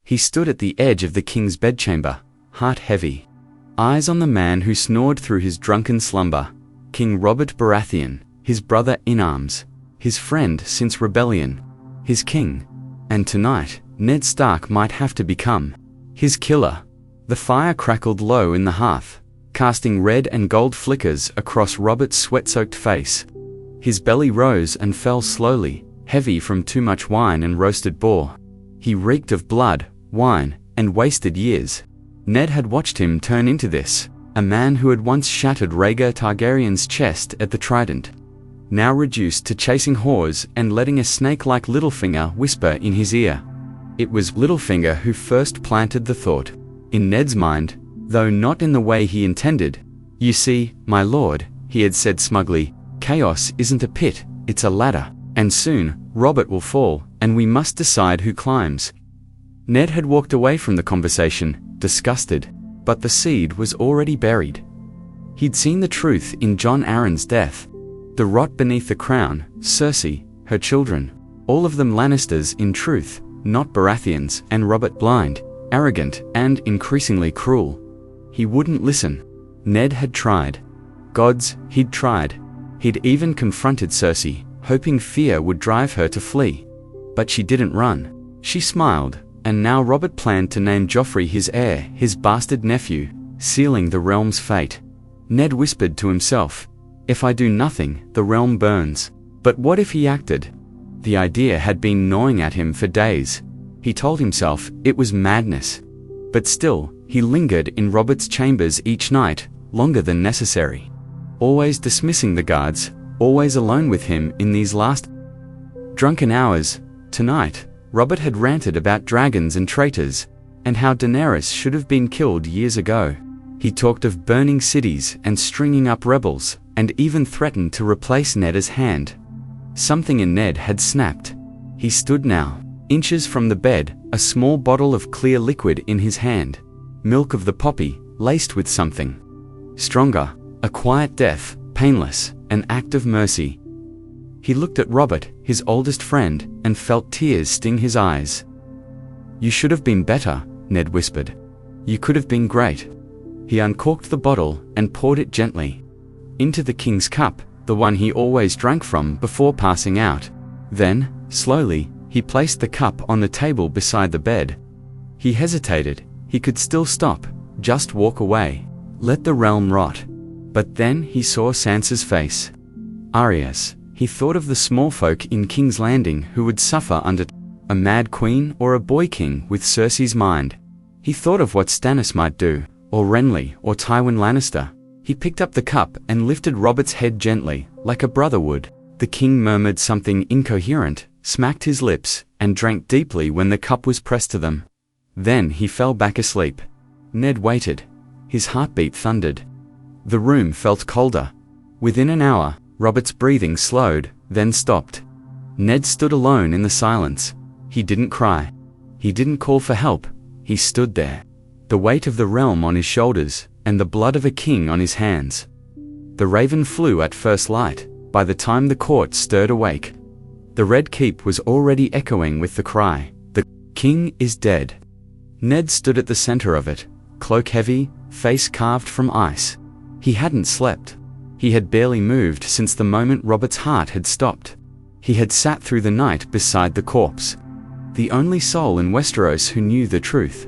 He stood at the edge of the king's bedchamber, heart heavy. Eyes on the man who snored through his drunken slumber, King Robert Baratheon, his brother in arms, his friend since rebellion, his king. And tonight, Ned Stark might have to become his killer. The fire crackled low in the hearth, casting red and gold flickers across Robert's sweat-soaked face. His belly rose and fell slowly, heavy from too much wine and roasted boar. He reeked of blood, wine, and wasted years. Ned had watched him turn into this, a man who had once shattered Rhaegar Targaryen's chest at the Trident, now reduced to chasing whores and letting a snake-like Littlefinger whisper in his ear. It was Littlefinger who first planted the thought in Ned's mind, though not in the way he intended. "You see, my lord," he had said smugly, "chaos isn't a pit, it's a ladder, and soon Robert will fall, and we must decide who climbs." Ned had walked away from the conversation, disgusted, but the seed was already buried. He'd seen the truth in Jon Arryn's death. The rot beneath the crown, Cersei, her children, all of them Lannisters in truth, not Baratheons, and Robert blind, arrogant, and increasingly cruel. He wouldn't listen. Ned had tried. Gods, he'd tried. He'd even confronted Cersei, hoping fear would drive her to flee. But she didn't run. She smiled, and now Robert planned to name Joffrey his heir, his bastard nephew, sealing the realm's fate. Ned whispered to himself, "If I do nothing, the realm burns." But what if he acted? The idea had been gnawing at him for days. He told himself it was madness. But still, he lingered in Robert's chambers each night, longer than necessary. Always dismissing the guards, always alone with him in these last drunken hours. Tonight, Robert had ranted about dragons and traitors, and how Daenerys should have been killed years ago. He talked of burning cities and stringing up rebels, and even threatened to replace Ned's hand. Something in Ned had snapped. He stood now, inches from the bed, a small bottle of clear liquid in his hand. Milk of the poppy, laced with something stronger, a quiet death, painless, an act of mercy. He looked at Robert, his oldest friend, and felt tears sting his eyes. "You should have been better," Ned whispered. "You could have been great." He uncorked the bottle and poured it gently into the king's cup, the one he always drank from before passing out. Then, slowly, he placed the cup on the table beside the bed. He hesitated. He could still stop, just walk away, let the realm rot. But then he saw Sansa's face. Arya's. He thought of the small folk in King's Landing who would suffer under a mad queen or a boy king with Cersei's mind. He thought of what Stannis might do, or Renly, or Tywin Lannister. He picked up the cup and lifted Robert's head gently, like a brother would. The king murmured something incoherent, smacked his lips, and drank deeply when the cup was pressed to them. Then he fell back asleep. Ned waited. His heartbeat thundered. The room felt colder. Within an hour, Robert's breathing slowed, then stopped. Ned stood alone in the silence. He didn't cry. He didn't call for help. He stood there, the weight of the realm on his shoulders, and the blood of a king on his hands. The raven flew at first light, by the time the court stirred awake. The Red Keep was already echoing with the cry, "The king is dead." Ned stood at the center of it, cloak heavy, face carved from ice. He hadn't slept. He had barely moved since the moment Robert's heart had stopped. He had sat through the night beside the corpse. The only soul in Westeros who knew the truth.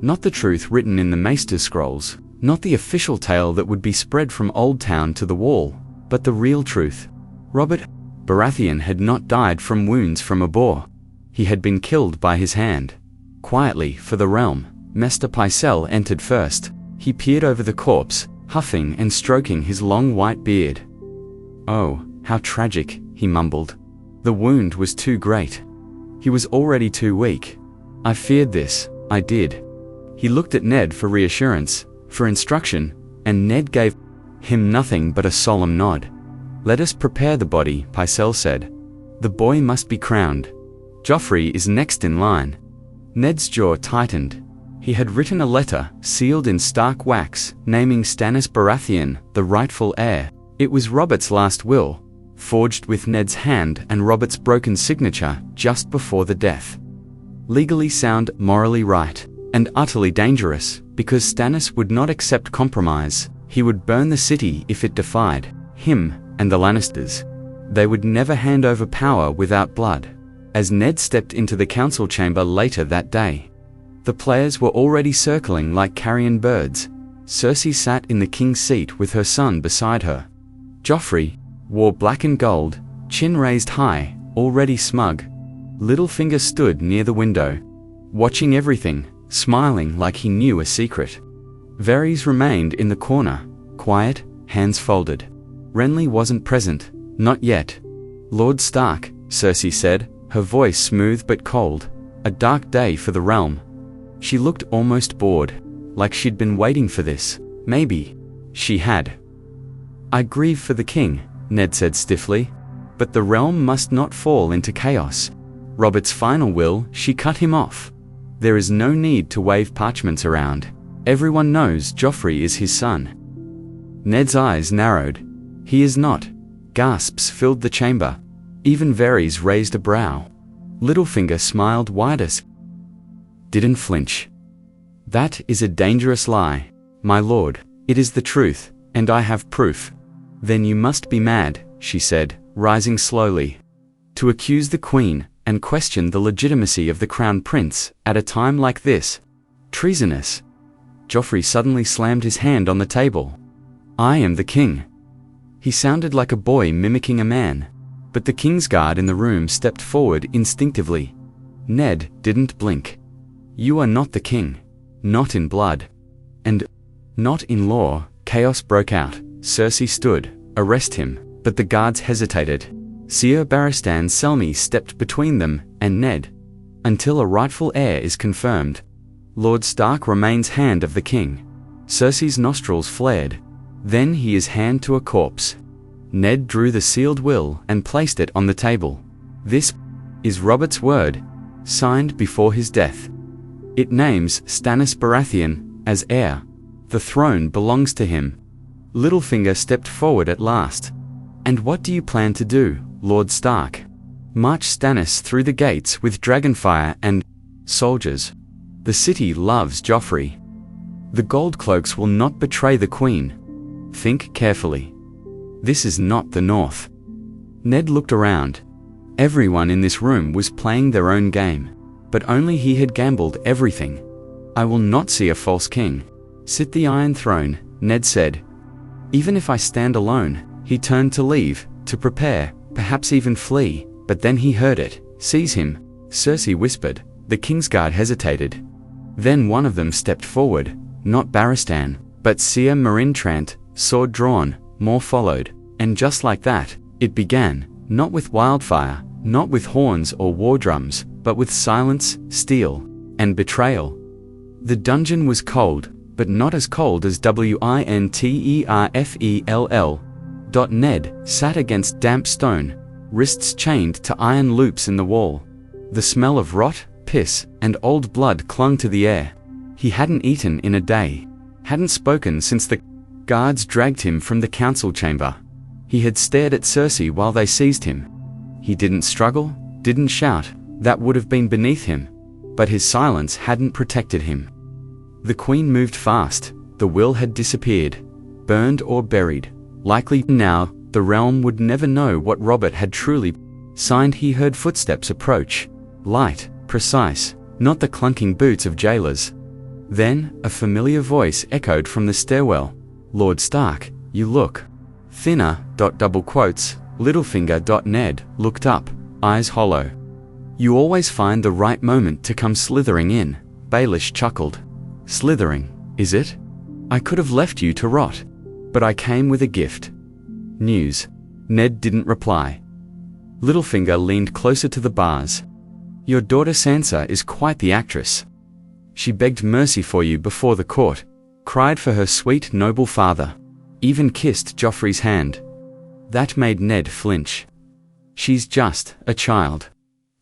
Not the truth written in the Maester Scrolls, not the official tale that would be spread from Old Town to the Wall, but the real truth. Robert Baratheon had not died from wounds from a boar. He had been killed by his hand. Quietly, for the realm, Maester Pycelle entered first. He peered over the corpse, huffing and stroking his long white beard. "Oh, how tragic," he mumbled. The wound was too great. He was already too weak. "I feared this, I did." He looked at Ned for reassurance, for instruction, and Ned gave him nothing but a solemn nod. "Let us prepare the body," Pycelle said. "The boy must be crowned. Joffrey is next in line." Ned's jaw tightened. He had written a letter, sealed in Stark wax, naming Stannis Baratheon the rightful heir. It was Robert's last will, forged with Ned's hand and Robert's broken signature just before the death. legally sound, morally right, and utterly dangerous, because Stannis would not accept compromise. He would burn the city if it defied him and the Lannisters. They would never hand over power without blood. As Ned stepped into the council chamber later that day, the players were already circling like carrion birds. Cersei sat in the king's seat with her son beside her. Joffrey wore black and gold, chin raised high, already smug. Littlefinger stood near the window, watching everything, smiling like he knew a secret. Varys remained in the corner, quiet, hands folded. Renly wasn't present, not yet. Lord Stark, Cersei said, her voice smooth but cold. A dark day for the realm. She looked almost bored, like she'd been waiting for this. Maybe she had. I grieve for the king, Ned said stiffly. But the realm must not fall into chaos. Robert's final will, she cut him off. There is no need to wave parchments around. Everyone knows Joffrey is his son. Ned's eyes narrowed. He is not. Gasps filled the chamber. Even Varys raised a brow. Littlefinger smiled widest. Didn't flinch. That is a dangerous lie, my lord. It is the truth, and I have proof. Then you must be mad, she said, rising slowly. To accuse the queen and question the legitimacy of the crown prince at a time like this. Treasonous. Joffrey suddenly slammed his hand on the table. I am the king. He sounded like a boy mimicking a man, but the Kingsguard in the room stepped forward instinctively. Ned didn't blink. You are not the king. Not in blood. And not in law. Chaos broke out. Cersei stood. Arrest him. But the guards hesitated. Ser Barristan Selmy stepped between them and Ned. Until a rightful heir is confirmed. Lord Stark remains hand of the king. Cersei's nostrils flared. Then he is hand to a corpse. Ned drew the sealed will and placed it on the table. This is Robert's word, signed before his death. It names Stannis Baratheon as heir. The throne belongs to him. Littlefinger stepped forward at last. And what do you plan to do, Lord Stark? March Stannis through the gates with dragonfire and soldiers. The city loves Joffrey. The Goldcloaks will not betray the queen. Think carefully. This is not the North. Ned looked around. Everyone in this room was playing their own game, but only he had gambled everything. I will not see a false king. Sit the Iron Throne, Ned said. Even if I stand alone. He turned to leave, to prepare, perhaps even flee, but then he heard it. Seize him, Cersei whispered. The Kingsguard hesitated. Then one of them stepped forward, not Barristan, but Ser Marintrant, sword drawn. More followed, and just like that, it began, not with wildfire, not with horns or war drums, but with silence, steel, and betrayal. The dungeon was cold, but not as cold as Winterfell. Ned sat against damp stone, wrists chained to iron loops in the wall. The smell of rot, piss, and old blood clung to the air. He hadn't eaten in a day, hadn't spoken since the guards dragged him from the council chamber. He had stared at Cersei while they seized him. He didn't struggle, didn't shout, that would have been beneath him. But his silence hadn't protected him. The queen moved fast, the will had disappeared, burned or buried. Likely now, the realm would never know what Robert had truly signed. He heard footsteps approach. Light, precise, not the clunking boots of jailers. Then, a familiar voice echoed from the stairwell. Lord Stark, you look thinner. Littlefinger. Ned looked up, eyes hollow. You always find the right moment to come slithering in, Baelish chuckled. Slithering, is it? I could have left you to rot. But I came with a gift. News. Ned didn't reply. Littlefinger leaned closer to the bars. Your daughter Sansa is quite the actress. She begged mercy for you before the court, cried for her sweet noble father, even kissed Joffrey's hand. That made Ned flinch. She's just a child.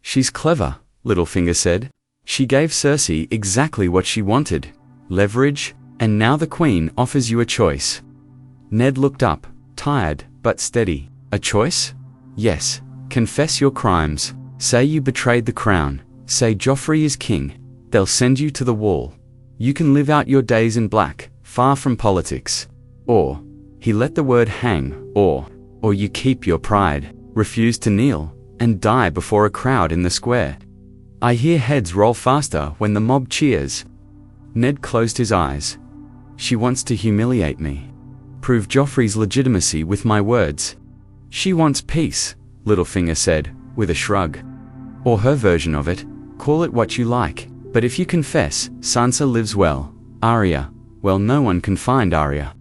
She's clever, Littlefinger said. She gave Cersei exactly what she wanted, leverage, and now the queen offers you a choice. Ned looked up, tired but steady. A choice? Yes. Confess your crimes. Say you betrayed the crown. Say Joffrey is king. They'll send you to the wall. You can live out your days in black, far from politics. Or, he let the word hang, or you keep your pride, refuse to kneel, and die before a crowd in the square. I hear heads roll faster when the mob cheers. Ned closed his eyes. She wants to humiliate me. Prove Joffrey's legitimacy with my words. She wants peace, Littlefinger said, with a shrug. Or her version of it, call it what you like, but if you confess, Sansa lives well. Arya, well, no one can find Arya.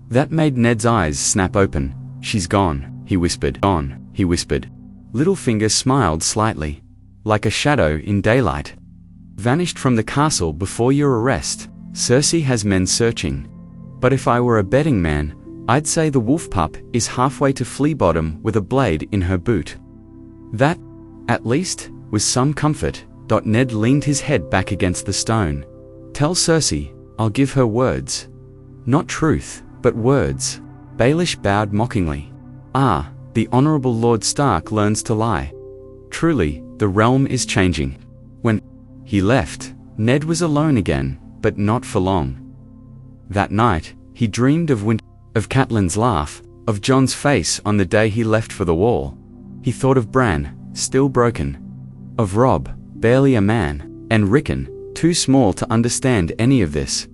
That made Ned's eyes snap open. She's gone, he whispered. Gone, he whispered. Littlefinger smiled slightly, like a shadow in daylight. Vanished from the castle before your arrest. Cersei has men searching. But if I were a betting man, I'd say the wolf pup is halfway to Flea Bottom with a blade in her boot. That, at least, was some comfort. Ned leaned his head back against the stone. Tell Cersei, I'll give her words. Not truth, but words. Baelish bowed mockingly. Ah, the Honorable Lord Stark learns to lie. Truly, the realm is changing. When he left, Ned was alone again, but not for long. That night, he dreamed of Catelyn's laugh, of Jon's face on the day he left for the wall. He thought of Bran, still broken. Of Robb, barely a man, and Rickon, too small to understand any of this.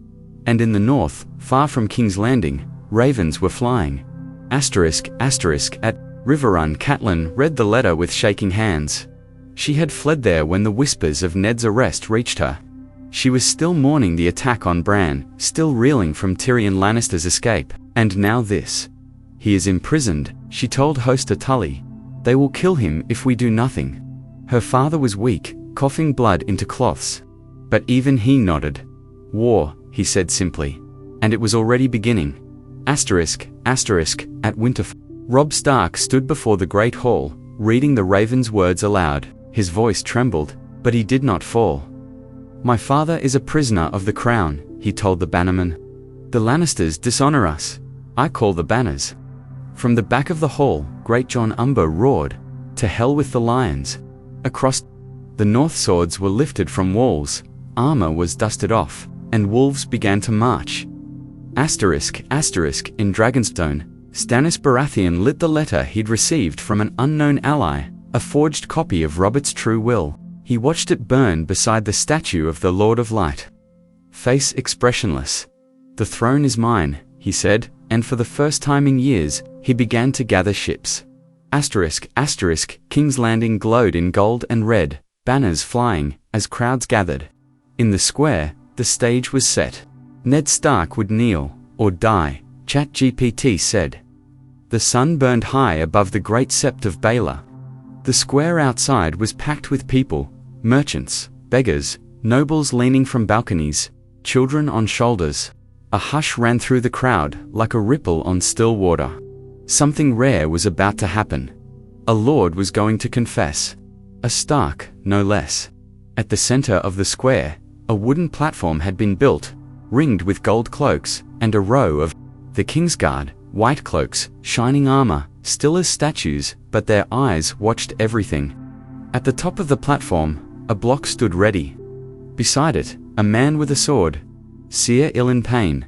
And in the north, far from King's Landing, ravens were flying. Asterisk, asterisk, at Riverrun. Catelyn read the letter with shaking hands. She had fled there when the whispers of Ned's arrest reached her. She was still mourning the attack on Bran, still reeling from Tyrion Lannister's escape, and now this. He is imprisoned, she told Hoster Tully. They will kill him if we do nothing. Her father was weak, coughing blood into cloths. But even he nodded. War, he said simply. And it was already beginning. Asterisk, asterisk, at Winterfell. Robb Stark stood before the great hall, reading the raven's words aloud. His voice trembled, but he did not fall. My father is a prisoner of the crown, he told the bannerman. The Lannisters dishonor us. I call the banners. From the back of the hall, Great Jon Umber roared, to hell with the lions. Across the north, swords were lifted from walls, armor was dusted off, and wolves began to march. Asterisk, asterisk, in Dragonstone, Stannis Baratheon lit the letter he'd received from an unknown ally, a forged copy of Robert's true will. He watched it burn beside the statue of the Lord of Light. Face expressionless. The throne is mine, he said, and for the first time in years, he began to gather ships. Asterisk, asterisk, King's Landing glowed in gold and red, banners flying, as crowds gathered. In the square, the stage was set. Ned Stark would kneel, or die, ChatGPT said. The sun burned high above the great sept of Baelor. The square outside was packed with people, merchants, beggars, nobles leaning from balconies, children on shoulders. A hush ran through the crowd, like a ripple on still water. Something rare was about to happen. A lord was going to confess. A Stark, no less. At the center of the square, a wooden platform had been built, ringed with gold cloaks, and a row of the Kingsguard, white cloaks, shining armor, still as statues, but their eyes watched everything. At the top of the platform, a block stood ready. Beside it, a man with a sword, Seer Ilyn Payne,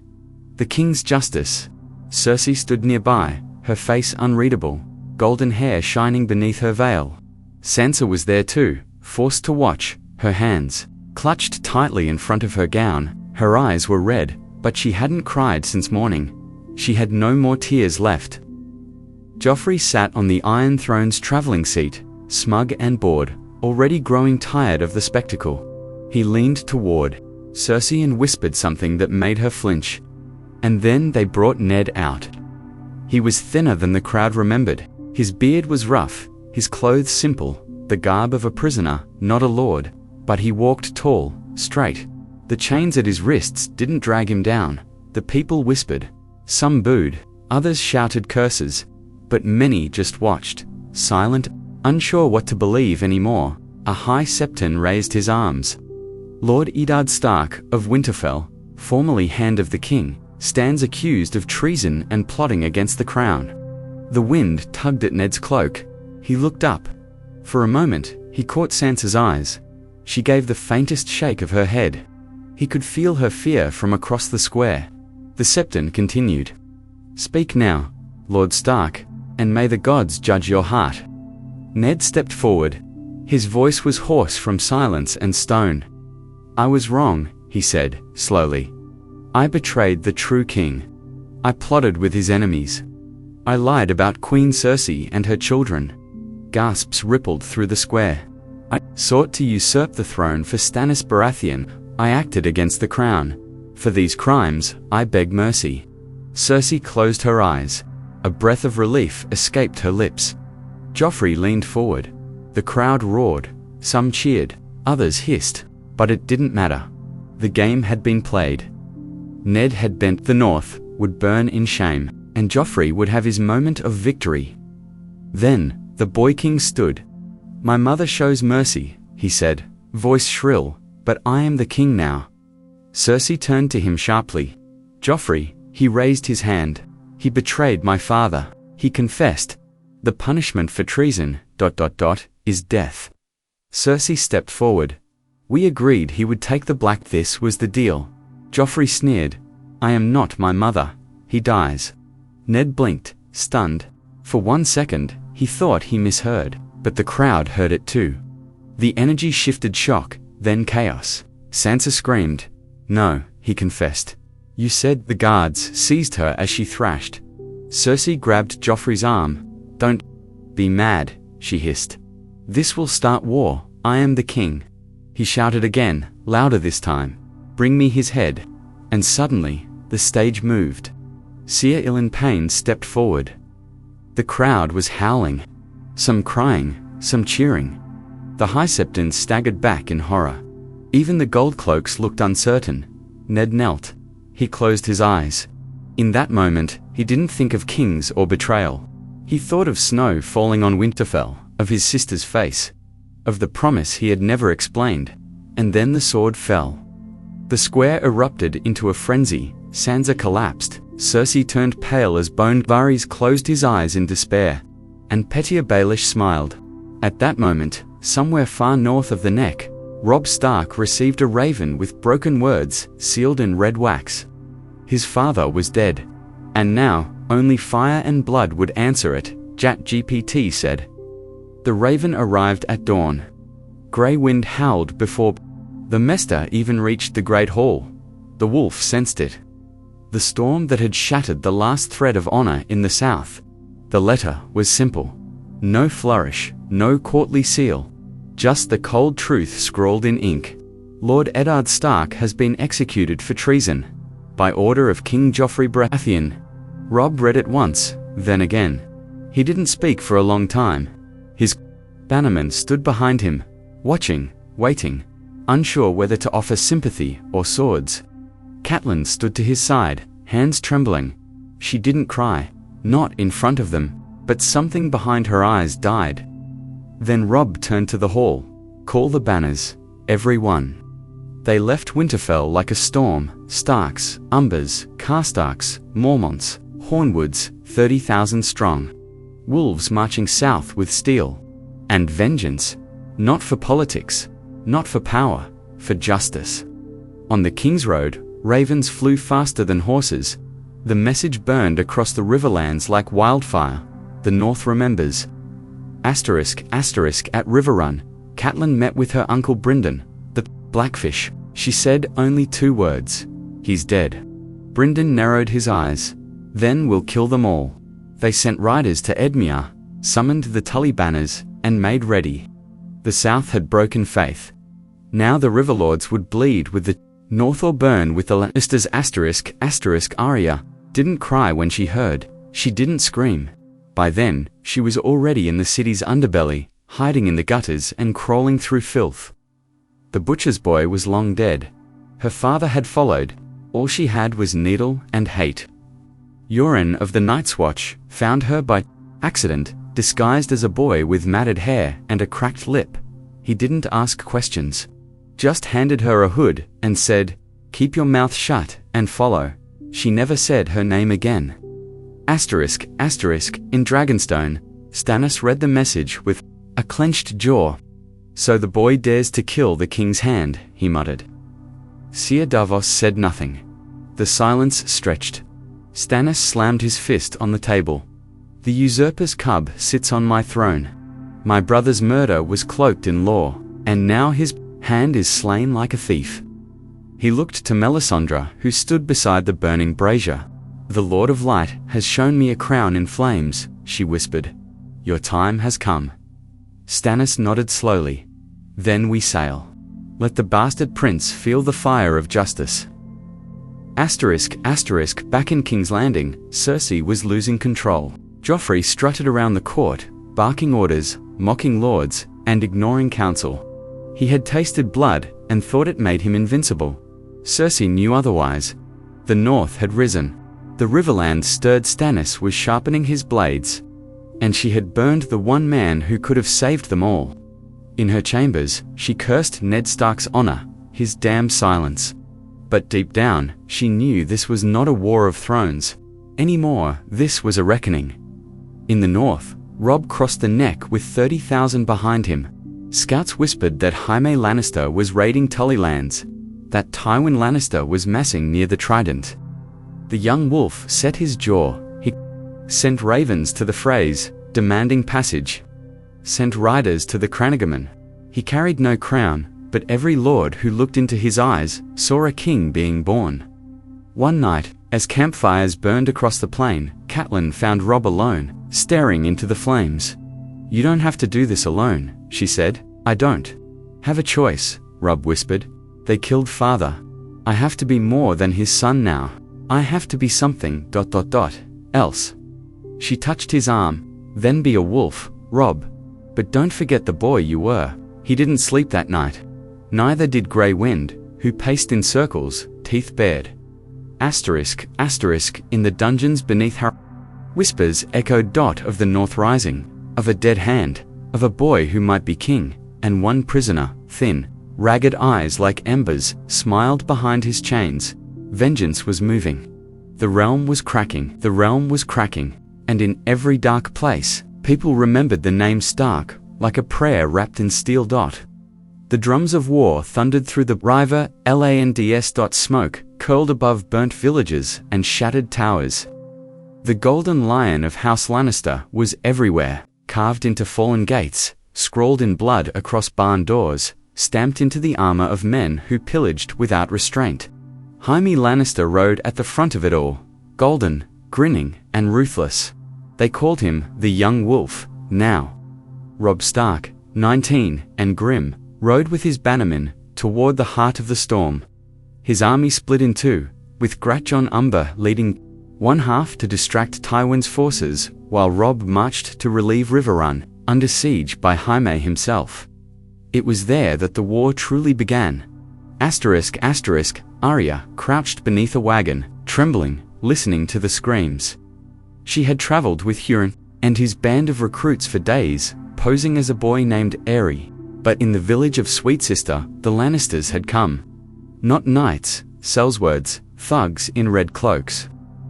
the king's justice. Cersei stood nearby, her face unreadable, golden hair shining beneath her veil. Sansa was there too, forced to watch, her hands clutched tightly in front of her gown. Her eyes were red, but she hadn't cried since morning. She had no more tears left. Joffrey sat on the Iron Throne's traveling seat, smug and bored, already growing tired of the spectacle. He leaned toward Cersei and whispered something that made her flinch. And then they brought Ned out. He was thinner than the crowd remembered. His beard was rough, his clothes simple, the garb of a prisoner, not a lord. But he walked tall, straight. The chains at his wrists didn't drag him down. The people whispered. Some booed, others shouted curses, but many just watched, silent, unsure what to believe anymore. A high septon raised his arms. Lord Eddard Stark of Winterfell, formerly Hand of the King, stands accused of treason and plotting against the crown. The wind tugged at Ned's cloak. He looked up. For a moment, he caught Sansa's eyes. She gave the faintest shake of her head. He could feel her fear from across the square. The Septon continued. "Speak now, Lord Stark, and may the gods judge your heart." Ned stepped forward. His voice was hoarse from silence and stone. "I was wrong," he said, slowly. "I betrayed the true king. I plotted with his enemies. I lied about Queen Cersei and her children." Gasps rippled through the square. "I sought to usurp the throne for Stannis Baratheon. I acted against the crown. For these crimes, I beg mercy." Cersei closed her eyes. A breath of relief escaped her lips. Joffrey leaned forward. The crowd roared. Some cheered, others hissed. But it didn't matter. The game had been played. Ned had bent. The North would burn in shame, and Joffrey would have his moment of victory. Then, the boy king stood. "My mother shows mercy," he said, voice shrill, "but I am the king now." Cersei turned to him sharply. "Joffrey," he raised his hand. "He betrayed my father. He confessed. The punishment for treason, is death." Cersei stepped forward. "We agreed he would take the black. This was the deal." Joffrey sneered. "I am not my mother. He dies." Ned blinked, stunned. For 1 second, he thought he misheard, but the crowd heard it too. The energy shifted, shock, then chaos. Sansa screamed. "No," he confessed. "You said." The guards seized her as she thrashed. Cersei grabbed Joffrey's arm. "Don't be mad," she hissed. "This will start war. I am the king." He shouted again, louder this time. "Bring me his head." And suddenly, the stage moved. Ser Ilyn Payne stepped forward. The crowd was howling. Some crying, some cheering. The High Septons staggered back in horror. Even the Goldcloaks looked uncertain. Ned knelt. He closed his eyes. In that moment, he didn't think of kings or betrayal. He thought of snow falling on Winterfell, of his sister's face, of the promise he had never explained. And then the sword fell. The square erupted into a frenzy. Sansa collapsed. Cersei turned pale as bone. Varys closed his eyes in despair. And Petyr Baelish smiled. At that moment, somewhere far north of the neck, Robb Stark received a raven with broken words, sealed in red wax. His father was dead. And now, only fire and blood would answer it, ChatGPT said. The raven arrived at dawn. Grey wind howled before the Mester even reached the Great Hall. The wolf sensed it. The storm that had shattered the last thread of honor in the south. The letter was simple. No flourish, no courtly seal. Just the cold truth scrawled in ink. Lord Eddard Stark has been executed for treason. By order of King Joffrey Baratheon. Robb read it once, then again. He didn't speak for a long time. His bannermen stood behind him, watching, waiting, unsure whether to offer sympathy or swords. Catelyn stood to his side, hands trembling. She didn't cry, not in front of them, but something behind her eyes died. Then Robb turned to the hall. "Call the banners, every one." They left Winterfell like a storm. Starks, Umbers, Karstarks, Mormonts, Hornwoods, 30,000 strong. Wolves marching south with steel. And vengeance. Not for politics, not for power, for justice. On the King's Road, ravens flew faster than horses. The message burned across the riverlands like wildfire. The North remembers. Asterisk at Riverrun, Catelyn met with her uncle Brynden. The Blackfish. She said only 2 words. "He's dead." Brynden narrowed his eyes. "Then we'll kill them all." They sent riders to Edmure, summoned the Tully banners, and made ready. The South had broken faith. Now the Riverlords would bleed with the North or burn with the Lannisters. Arya didn't cry when she heard. She didn't scream. By then, she was already in the city's underbelly, hiding in the gutters and crawling through filth. The butcher's boy was long dead. Her father had followed. All she had was needle and hate. Yoren of the Night's Watch found her by accident, disguised as a boy with matted hair and a cracked lip. He didn't ask questions. Just handed her a hood and said, "Keep your mouth shut and follow." She never said her name again. In Dragonstone, Stannis read the message with a clenched jaw. "So the boy dares to kill the king's hand," he muttered. Sir Davos said nothing. The silence stretched. Stannis slammed his fist on the table. "The usurper's cub sits on my throne. My brother's murder was cloaked in law, and now his hand is slain like a thief." He looked to Melisandre, who stood beside the burning brazier. "The Lord of Light has shown me a crown in flames," she whispered. "Your time has come." Stannis nodded slowly. "Then we sail. Let the bastard prince feel the fire of justice." Back in King's Landing, Cersei was losing control. Joffrey strutted around the court, barking orders, mocking lords, and ignoring counsel. He had tasted blood and thought it made him invincible. Cersei knew otherwise. The North had risen. The Riverland stirred. Stannis was sharpening his blades, and she had burned the one man who could have saved them all. In her chambers, she cursed Ned Stark's honor, his damned silence. But deep down, she knew this was not a war of thrones. Anymore, this was a reckoning. In the north, Robb crossed the neck with 30,000 behind him. Scouts whispered that Jaime Lannister was raiding Tullylands, that Tywin Lannister was massing near the Trident. The young wolf set his jaw. He sent ravens to the Freys, demanding passage. Sent riders to the Cranagerman. He carried no crown, but every lord who looked into his eyes saw a king being born. One night, as campfires burned across the plain, Catelyn found Robb alone, staring into the flames. "You don't have to do this alone," she said. "I don't have a choice," Robb whispered. "They killed father. I have to be more than his son now. I have to be something ... else." She touched his arm. "Then be a wolf, Robb. But don't forget the boy you were." He didn't sleep that night. Neither did Grey Wind, who paced in circles, teeth bared. In the dungeons beneath her, whispers echoed of the North rising, of a dead hand, of a boy who might be king, and one prisoner, thin, ragged eyes like embers, smiled behind his chains. Vengeance was moving. The realm was cracking, and in every dark place, people remembered the name Stark, like a prayer wrapped in steel. The drums of war thundered through the river. Lands. Smoke curled above burnt villages and shattered towers. The golden lion of House Lannister was everywhere, carved into fallen gates, scrawled in blood across barn doors, stamped into the armor of men who pillaged without restraint. Jaime Lannister rode at the front of it all, golden, grinning, and ruthless. They called him the Young Wolf. Now, Robb Stark, 19, and grim, rode with his bannermen toward the heart of the storm. His army split in two, with Grachon Umber leading one half to distract Tywin's forces, while Robb marched to relieve Riverrun, under siege by Jaime himself. It was there that the war truly began. Arya crouched beneath a wagon, trembling, listening to the screams. She had traveled with Huron and his band of recruits for days, posing as a boy named Aery. But in the village of Sweet Sister, the Lannisters had come. Not knights, sellswords, thugs in red cloaks.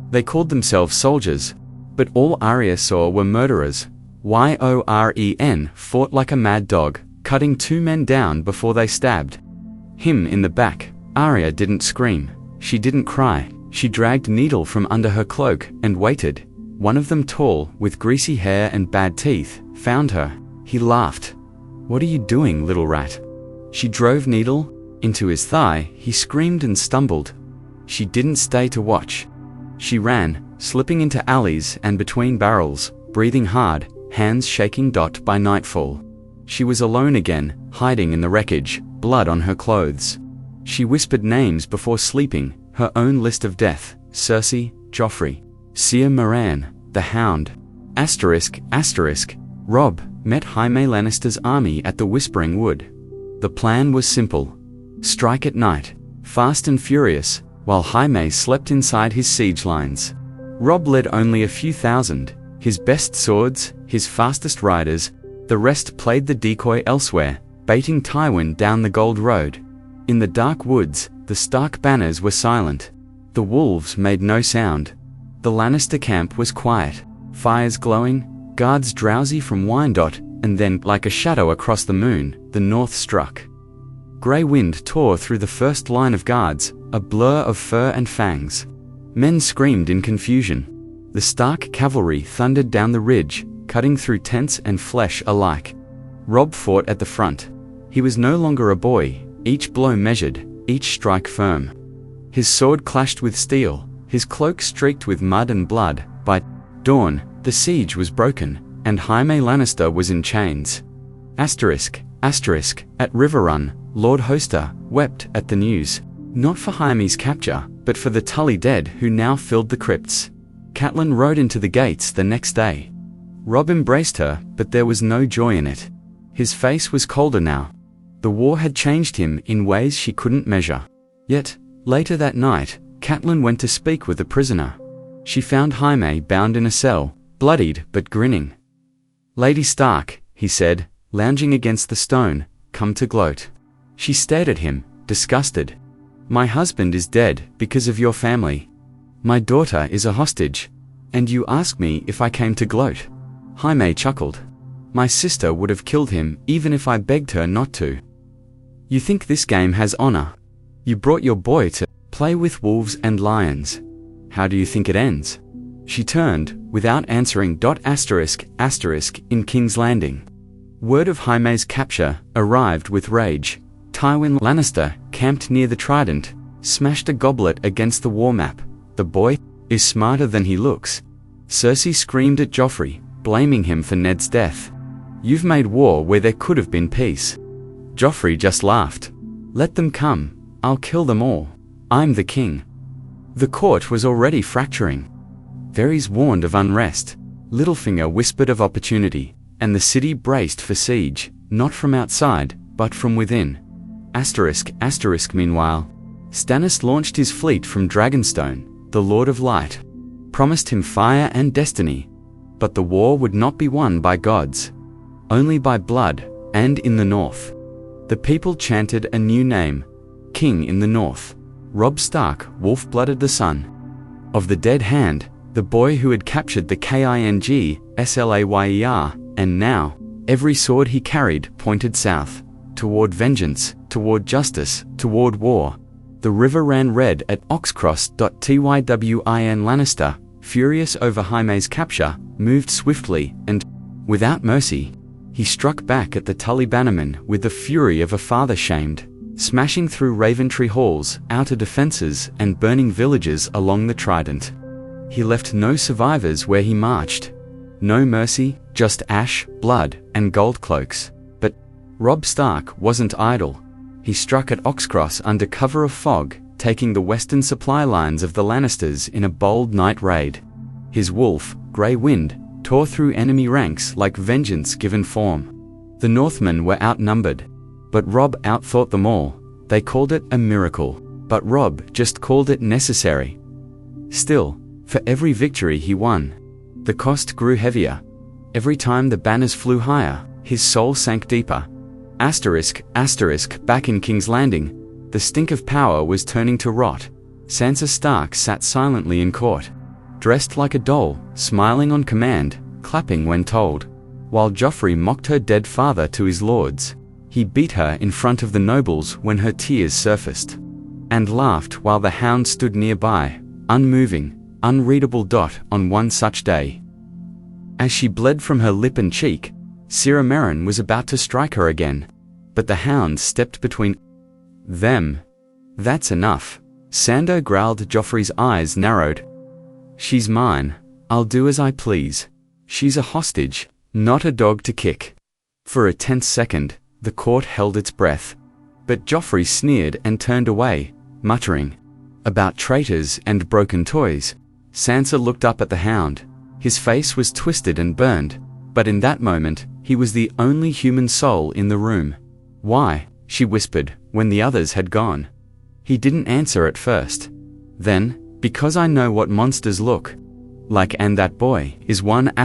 They called themselves soldiers, but all Arya saw were murderers. Yoren fought like a mad dog, cutting two men down before they stabbed him in the back. Arya didn't scream. She didn't cry. She dragged Needle from under her cloak and waited. One of them, tall, with greasy hair and bad teeth, found her. He laughed. "What are you doing, little rat?" She drove Needle into his thigh. He screamed and stumbled. She didn't stay to watch. She ran, slipping into alleys and between barrels, breathing hard, hands shaking. By nightfall, she was alone again, hiding in the wreckage, blood on her clothes. She whispered names before sleeping, her own list of death: Cersei, Joffrey, Seer Moran, the Hound. Robb met Jaime Lannister's army at the Whispering Wood. The plan was simple. Strike at night, fast and furious, while Jaime slept inside his siege lines. Robb led only a few thousand, his best swords, his fastest riders. The rest played the decoy elsewhere, baiting Tywin down the Gold Road. In the dark woods, the Stark banners were silent. The wolves made no sound. The Lannister camp was quiet, fires glowing, guards drowsy from wine. and then, like a shadow across the moon, the north struck. Grey wind tore through the first line of guards, a blur of fur and fangs. Men screamed in confusion. The Stark cavalry thundered down the ridge, cutting through tents and flesh alike. Robb fought at the front. He was no longer a boy, each blow measured, each strike firm. His sword clashed with steel, his cloak streaked with mud and blood. By dawn, the siege was broken, and Jaime Lannister was in chains. At River Run, Lord Hoster wept at the news, not for Jaime's capture, but for the Tully dead who now filled the crypts. Catelyn rode into the gates the next day. Robb embraced her, but there was no joy in it. His face was colder now. The war had changed him in ways she couldn't measure. Yet, later that night, Catelyn went to speak with the prisoner. She found Jaime bound in a cell, bloodied but grinning. "Lady Stark," he said, lounging against the stone, "come to gloat." She stared at him, disgusted. "My husband is dead because of your family. My daughter is a hostage. And you ask me if I came to gloat?" Jaime chuckled. "My sister would have killed him even if I begged her not to. You think this game has honor? You brought your boy to play with wolves and lions. How do you think it ends?" She turned, without answering. In King's Landing. Word of Jaime's capture arrived with rage. Tywin Lannister, camped near the Trident, smashed a goblet against the war map. "The boy is smarter than he looks." Cersei screamed at Joffrey, blaming him for Ned's death. "You've made war where there could have been peace." Joffrey just laughed. "Let them come. I'll kill them all. I'm the king." The court was already fracturing. Varys warned of unrest. Littlefinger whispered of opportunity, and the city braced for siege, not from outside, but from within. Meanwhile, Stannis launched his fleet from Dragonstone. The Lord of Light promised him fire and destiny, but the war would not be won by gods, only by blood. And in the north, the people chanted a new name, King in the North. Robb Stark, wolf-blooded the son of the dead hand, the boy who had captured the King Slayer, and now, every sword he carried pointed south, toward vengeance, toward justice, toward war. The river ran red at Oxcross. Tywin Lannister, furious over Jaime's capture, moved swiftly, and, without mercy, he struck back at the Tully bannermen with the fury of a father shamed, smashing through Raventree halls, outer defenses, and burning villages along the Trident. He left no survivors where he marched. No mercy, just ash, blood, and gold cloaks. But Robb Stark wasn't idle. He struck at Oxcross under cover of fog, taking the western supply lines of the Lannisters in a bold night raid. His wolf, Grey Wind, tore through enemy ranks like vengeance given form. The Northmen were outnumbered, but Robb outthought them all. They called it a miracle, but Robb just called it necessary. Still, for every victory he won, the cost grew heavier. Every time the banners flew higher, his soul sank deeper. Back in King's Landing, the stink of power was turning to rot. Sansa Stark sat silently in court, dressed like a doll, smiling on command, clapping when told. While Joffrey mocked her dead father to his lords, he beat her in front of the nobles when her tears surfaced, and laughed while the hound stood nearby, unmoving, unreadable dot on one such day. As she bled from her lip and cheek, Sira Meryn was about to strike her again, but the hound stepped between them. "That's enough," Sandor growled. Joffrey's eyes narrowed. "She's mine. I'll do as I please. She's a hostage, not a dog to kick." For a tense second, the court held its breath. But Joffrey sneered and turned away, muttering about traitors and broken toys. Sansa looked up at the hound. His face was twisted and burned, but in that moment, he was the only human soul in the room. "Why?" she whispered, when the others had gone. He didn't answer at first. Then, "Because I know what monsters look like, and that boy is one." In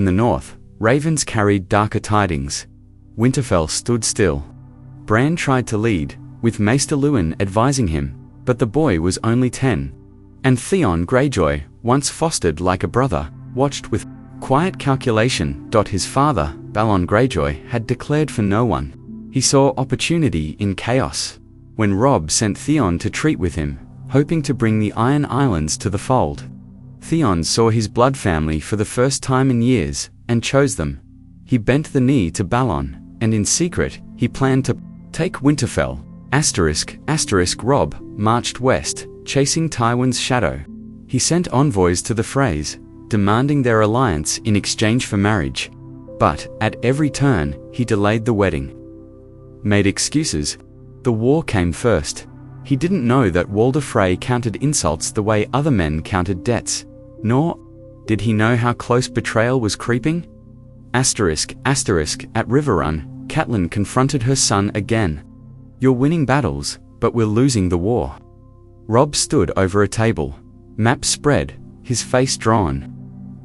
the north, ravens carried darker tidings. Winterfell stood still. Bran tried to lead, with Maester Luwin advising him, but the boy was only 10. And Theon Greyjoy, once fostered like a brother, watched with Quiet calculation. His father, Balon Greyjoy, had declared for no one. He saw opportunity in chaos. When Robb sent Theon to treat with him, hoping to bring the Iron Islands to the fold, Theon saw his blood family for the first time in years, and chose them. He bent the knee to Balon, and in secret, he planned to take Winterfell. Robb marched west, chasing Tywin's shadow. He sent envoys to the Freys, demanding their alliance in exchange for marriage. But, at every turn, he delayed the wedding. Made excuses. The war came first. He didn't know that Walder Frey counted insults the way other men counted debts. Nor did he know how close betrayal was creeping. At Riverrun, Catelyn confronted her son again. "You're winning battles, but we're losing the war." Robb stood over a table, map spread, his face drawn.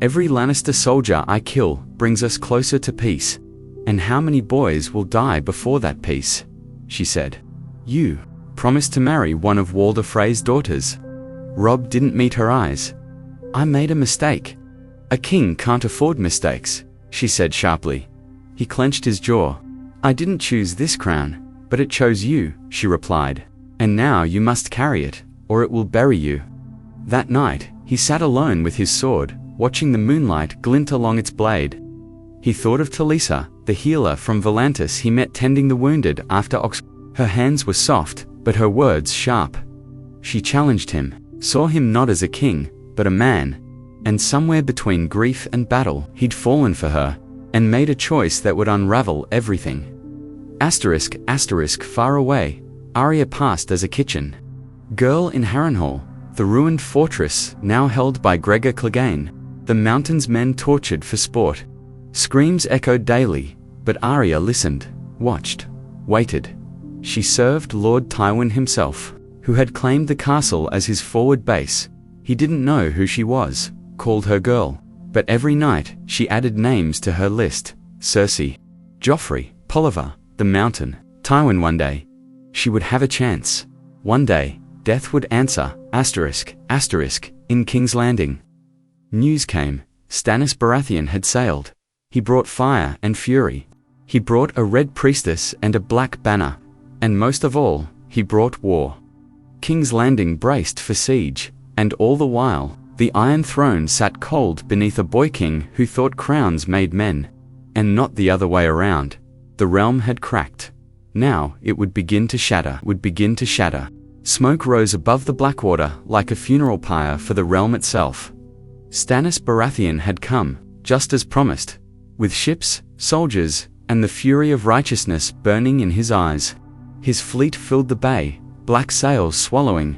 "Every Lannister soldier I kill brings us closer to peace. And how many boys will die before that peace?" she said. "You promised to marry one of Walder Frey's daughters." Robb didn't meet her eyes. "I made a mistake." "A king can't afford mistakes," she said sharply. He clenched his jaw. "I didn't choose this crown, but it chose you," she replied. "And now you must carry it, or it will bury you." That night, he sat alone with his sword, watching the moonlight glint along its blade. He thought of Talisa, the healer from Volantis he met tending the wounded after Her hands were soft, but her words sharp. She challenged him, saw him not as a king, but a man. And somewhere between grief and battle, he'd fallen for her, and made a choice that would unravel everything. Far away, Arya passed as a kitchen girl in Harrenhal, the ruined fortress now held by Gregor Clegane, the mountain's men tortured for sport. Screams echoed daily, but Arya listened, watched, waited. She served Lord Tywin himself, who had claimed the castle as his forward base. He didn't know who she was, called her girl, but every night she added names to her list: Cersei, Joffrey, Polliver, the Mountain, Tywin. One day, she would have a chance. One day, death would answer, in King's Landing. News came. Stannis Baratheon had sailed. He brought fire and fury. He brought a red priestess and a black banner. And most of all, he brought war. King's Landing braced for siege, and all the while, the Iron Throne sat cold beneath a boy king who thought crowns made men. And not the other way around. The realm had cracked. Now, it would begin to shatter. Smoke rose above the Blackwater like a funeral pyre for the realm itself. Stannis Baratheon had come, just as promised, with ships, soldiers, and the fury of righteousness burning in his eyes. His fleet filled the bay, black sails swallowing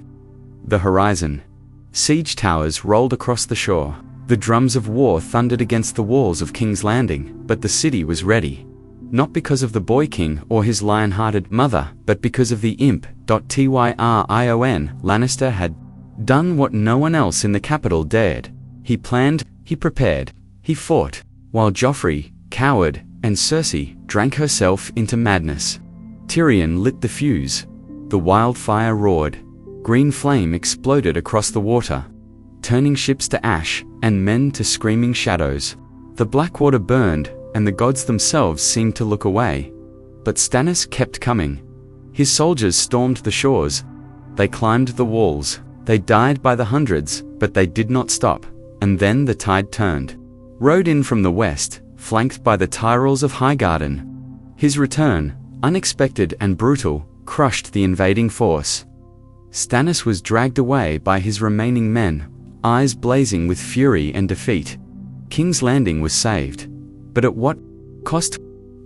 the horizon. Siege towers rolled across the shore. The drums of war thundered against the walls of King's Landing, but the city was ready. Not because of the boy king or his lion-hearted mother, but because of the imp. Tyrion Lannister had done what no one else in the capital dared. He planned, he prepared, he fought, while Joffrey, coward, and Cersei drank herself into madness. Tyrion lit the fuse. The wildfire roared. Green flame exploded across the water, turning ships to ash and men to screaming shadows. The Blackwater burned, and the gods themselves seemed to look away. But Stannis kept coming. His soldiers stormed the shores. They climbed the walls. They died by the hundreds, but they did not stop. And then the tide turned. Rode in from the west, flanked by the Tyrells of Highgarden. His return, unexpected and brutal, crushed the invading force. Stannis was dragged away by his remaining men, eyes blazing with fury and defeat. King's Landing was saved. But at what cost?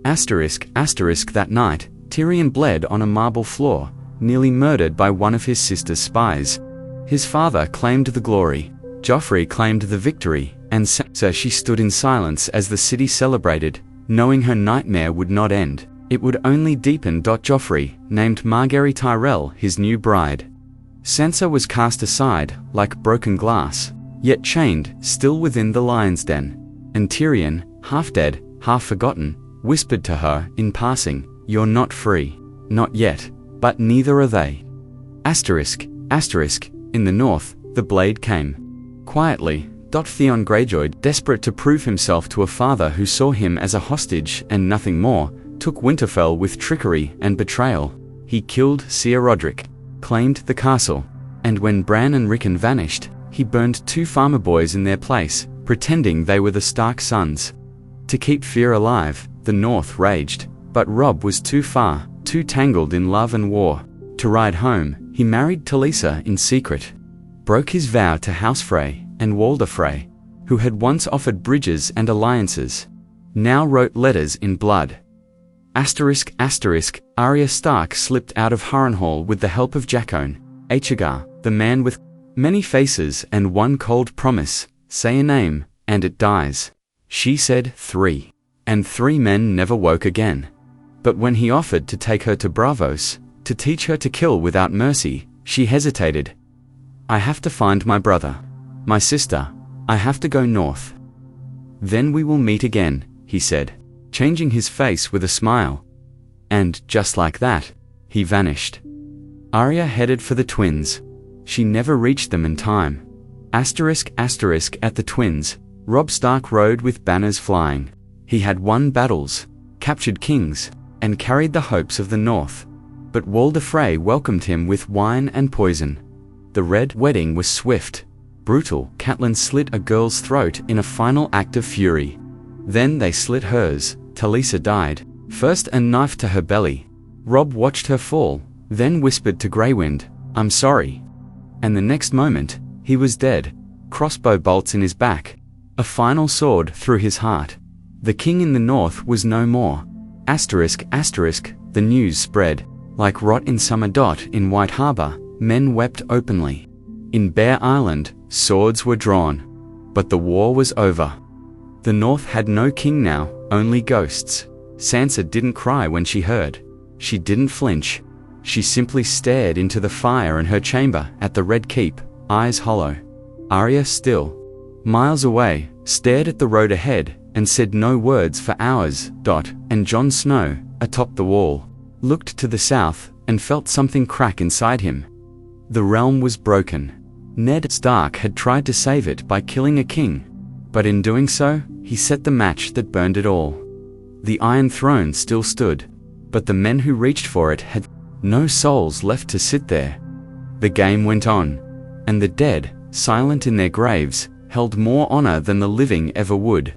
That night, Tyrion bled on a marble floor, nearly murdered by one of his sister's spies. His father claimed the glory. Joffrey claimed the victory, and Sansa she stood in silence as the city celebrated, knowing her nightmare would not end. It would only deepen. Joffrey named Margaery Tyrell his new bride. Sansa was cast aside, like broken glass, yet chained, still within the lion's den. And Tyrion, half dead, half forgotten, whispered to her, in passing, "You're not free. Not yet, but neither are they." In the north, the blade came. Quietly, Theon Greyjoy, desperate to prove himself to a father who saw him as a hostage and nothing more, took Winterfell with trickery and betrayal. He killed Ser Roderick, claimed the castle, and when Bran and Rickon vanished, he burned 2 farmer boys in their place, pretending they were the Stark sons. To keep fear alive, the North raged, but Robb was too far, too tangled in love and war. To ride home, he married Talisa in secret, broke his vow to House Frey, and Walder Frey, who had once offered bridges and alliances, now wrote letters in blood. ***, Arya Stark slipped out of Harrenhal with the help of Jaqen, Aegon, the man with many faces and one cold promise, say a name, and it dies. She said 3. And 3 men never woke again. But when he offered to take her to Braavos, to teach her to kill without mercy, she hesitated. I have to find my brother. My sister. I have to go north. Then we will meet again, he said, changing his face with a smile. And, just like that, he vanished. Arya headed for the twins. She never reached them in time. ***, at the twins, Robb Stark rode with banners flying. He had won battles, captured kings, and carried the hopes of the North. But Walder Frey welcomed him with wine and poison. The Red Wedding was swift, brutal. Catelyn slit a girl's throat in a final act of fury. Then they slit hers. Talisa died, first a knife to her belly. Robb watched her fall, then whispered to Greywind, I'm sorry. And the next moment, he was dead, crossbow bolts in his back, a final sword through his heart. The king in the north was no more. ***, the news spread. Like rot in summer. In White Harbor, men wept openly. In Bear Island, swords were drawn. But the war was over. The North had no king now, only ghosts. Sansa didn't cry when she heard. She didn't flinch. She simply stared into the fire in her chamber at the Red Keep, eyes hollow. Arya still, miles away, stared at the road ahead and said no words for hours. And Jon Snow, atop the wall, looked to the south and felt something crack inside him. The realm was broken. Ned Stark had tried to save it by killing a king, but in doing so, he set the match that burned it all. The Iron Throne still stood, but the men who reached for it had no souls left to sit there. The game went on, and the dead, silent in their graves, held more honor than the living ever would.